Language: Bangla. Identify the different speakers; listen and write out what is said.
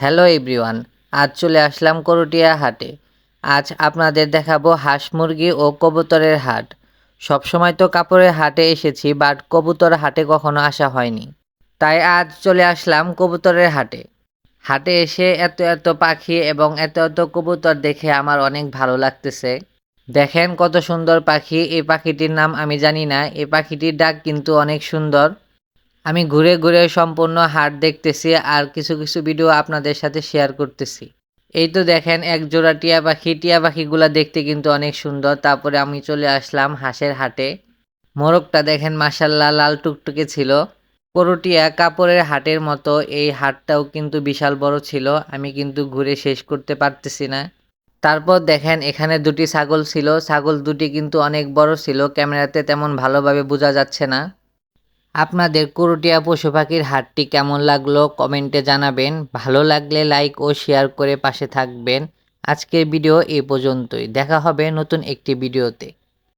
Speaker 1: হ্যালো এভরিওয়ান, আজ চলে আসলাম করটিয়া হাটে। আজ আপনাদের দেখাবো হাঁস মুরগি ও কবুতরের হাট। সবসময় তো কাপড়ের হাটে এসেছি, বাট কবুতর হাটে কখনো আসা হয়নি, তাই আজ চলে আসলাম কবুতরের হাটে। হাটে এসে এত এত পাখি এবং এত এত কবুতর দেখে আমার অনেক ভালো লাগতেছে। দেখেন কত সুন্দর পাখি, এই পাখিটির নাম আমি জানি না, এই পাখিটির ডাক কিন্তু অনেক সুন্দর। আমি ঘুরে ঘুরে সম্পূর্ণ হাট দেখতেছি আর কিছু কিছু ভিডিও আপনাদের সাথে শেয়ার করতেছি। এই তো দেখেন এক জোড়া টিয়া পাখি, টিয়া পাখিগুলা দেখতে কিন্তু অনেক সুন্দর। তারপরে আমি চলে আসলাম হাঁসের হাটে। মোরগটা দেখেন মাশাল্লাহ লাল টুকটুকে ছিল। করটিয়া কাপড়ের হাটের মতো এই হাটটাও কিন্তু বিশাল বড় ছিল, আমি কিন্তু ঘুরে শেষ করতে পারতেছি না। তারপর দেখেন এখানে দুটি ছাগল ছিল, ছাগল দুটি কিন্তু অনেক বড় ছিল, ক্যামেরাতে তেমন ভালোভাবে বোঝা যাচ্ছে না। আপনাদের করটিয়া পশু পাখির হাটটি কেমন লাগলো কমেন্টে জানাবেন। ভালো লাগলে লাইক ও শেয়ার করে পাশে থাকবেন। আজকের ভিডিও এই পর্যন্তই, দেখা হবে নতুন একটি ভিডিওতে।